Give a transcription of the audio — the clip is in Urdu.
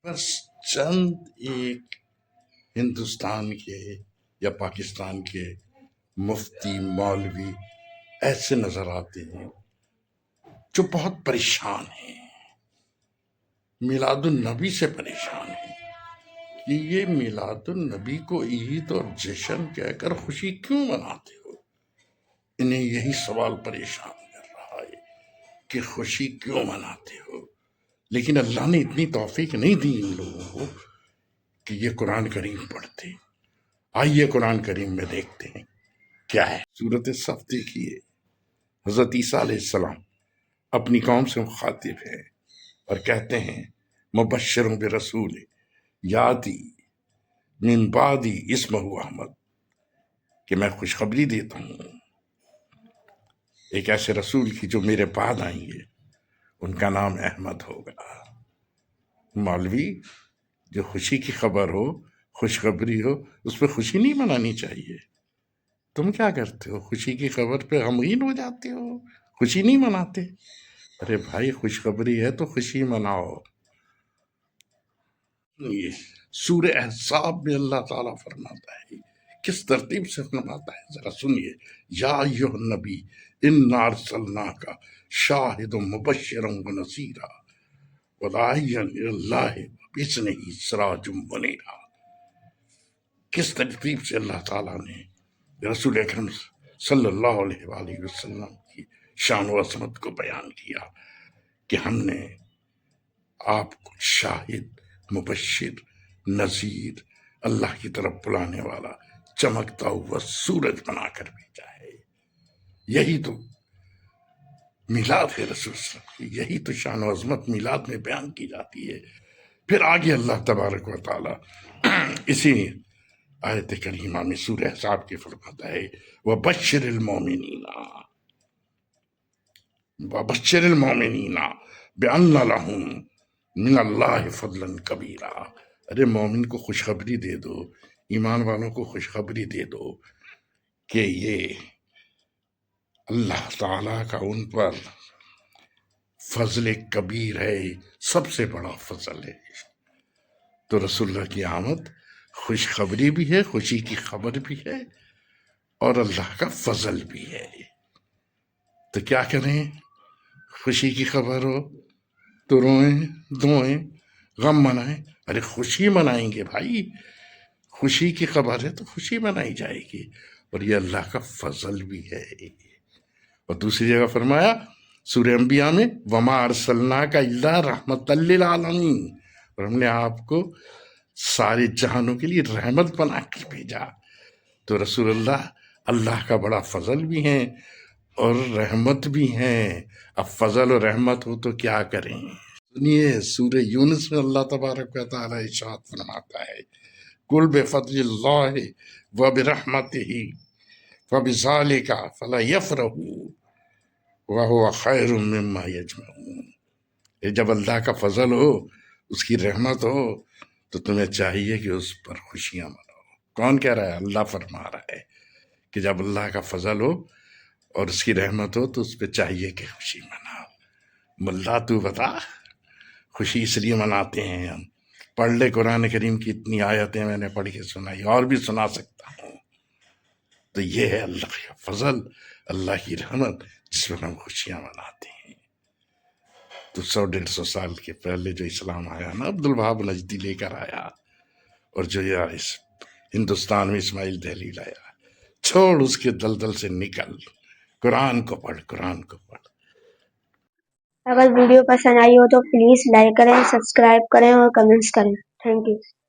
بس چند ایک ہندوستان کے یا پاکستان کے مفتی مولوی ایسے نظر آتے ہیں جو بہت پریشان ہیں، میلاد النبی سے پریشان ہیں کہ یہ میلاد النبی کو عید اور جشن کہہ کر خوشی کیوں مناتے ہو؟ انہیں یہی سوال پریشان کر رہا ہے کہ خوشی کیوں مناتے ہو؟ لیکن اللہ نے اتنی توفیق نہیں دی ان لوگوں کو کہ یہ قرآن کریم پڑھتے۔ آئیے قرآن کریم میں دیکھتے ہیں کیا ہے۔ سورۃ صف دیکھیے، حضرت عیسیٰ علیہ السلام اپنی قوم سے مخاطب ہیں اور کہتے ہیں مبشروں برسول یاتی من بعدی اسمہ احمد، کہ میں خوشخبری دیتا ہوں ایک ایسے رسول کی جو میرے بعد آئیں گے، ان کا نام احمد ہوگا۔ مولوی، جو خوشی کی خبر ہو، خوشخبری ہو، اس پہ خوشی نہیں منانی چاہیے۔ تم کیا کرتے ہو؟ خوشی کی خبر پہ غمگین ہو جاتے ہو، خوشی نہیں مناتے۔ ارے بھائی، خوشخبری ہے تو خوشی مناؤ۔ یہ سورہ احزاب میں اللہ تعالیٰ فرماتا ہے، کس ترتیب سے فرماتا ہے ذرا سنیے۔ یا ایھا النبی انا ارسلناک شاہدا مبشرا ونذیرا وداعیا الی اللہ باذنہ سراجا منیرا۔ کس ترتیب سے اللہ تعالیٰ نے رسول اکرم صلی اللہ علیہ وآلہ وسلم کی شان و عظمت کو بیان کیا کہ ہم نے آپ کو شاہد، مبشر، نذیر، اللہ کی طرف بلانے والا چمکتا ہوا سورج بنا کر بھیجا ہے۔ یہی تو میلاد ہے رسول صلی اللہ علیہ وسلم کی، یہی تو شان و عظمت میلاد میں بیان کی جاتی ہے۔ پھر آگے اللہ تبارک و تعالی اسی آیت کریمہ میں سورہ احزاب کی فرماتا ہے وَبَشِّرِ الْمُؤْمِنِينَ وَبَشِّرِ الْمُؤْمِنِينَ بِأَنَّ لَهُم مِّنَ اللَّهِ فَضْلًا كَبِيرًا۔ ارے مومن کو خوشخبری دے دو، ایمان والوں کو خوشخبری دے دو کہ یہ اللہ تعالیٰ کا ان پر فضل کبیر ہے، سب سے بڑا فضل ہے۔ تو رسول اللہ کی آمد خوشخبری بھی ہے، خوشی کی خبر بھی ہے، اور اللہ کا فضل بھی ہے۔ تو کیا کریں؟ خوشی کی خبر ہو تو روئیں دھوئیں، غم منائیں۔ ارے خوشی منائیں گے بھائی، خوشی کی خبر ہے تو خوشی منائی جائے گی، اور یہ اللہ کا فضل بھی ہے۔ اور دوسری جگہ فرمایا سورہ انبیاء میں وَمَا أَرْسَلْنَاكَ إِلَّا رَحْمَةً لِّلْعَالَمِينَ، اور ہم نے آپ کو سارے جہانوں کے لیے رحمت بنا کے بھیجا۔ تو رسول اللہ اللہ کا بڑا فضل بھی ہیں اور رحمت بھی ہیں۔ اب فضل و رحمت ہو تو کیا کریں؟ سنیے سورہ یونس میں اللہ تبارک و تعالیٰ ارشاد فرماتا ہے قُلْ بِفَضْلِ اللَّهِ وَبِرَحْمَتِهِ فَبِذَلِكَ فَلْيَفْرَحُوا وَهُوَ خَيْرٌ مِّمَّا يَجْمَعُونَ۔ جب اللہ کا فضل ہو، اس کی رحمت ہو، تو تمہیں چاہیے کہ اس پر خوشیاں مناؤ۔ کون کہہ رہا ہے؟ اللہ فرما رہا ہے کہ جب اللہ کا فضل ہو اور اس کی رحمت ہو تو اس پہ چاہیے کہ خوشی مناؤ۔ ملا تو بتا، خوشی اس لیے مناتے ہیں ہم۔ پڑھ لے قرآن کریم کی اتنی آیتیں میں نے پڑھ کے سنائی، اور بھی سنا سکتا ہوں۔ تو یہ ہے اللہ کا فضل، اللہ کی رحمت، جس پر ہم خوشیاں مناتے ہیں۔ تو 100-150 سال کے پہلے جو اسلام آیا نا، عبد الوہاب نجدی لے کر آیا، اور جو یہ اس ہندوستان میں اسماعیل دہلی لایا، چھوڑ اس کے دلدل سے نکل، قرآن کو پڑھ، قرآن کو پڑھ۔ اگر ویڈیو پسند آئی ہو تو پلیز لائک کریں، سبسکرائب کریں اور کمنٹس کریں۔ Thank you.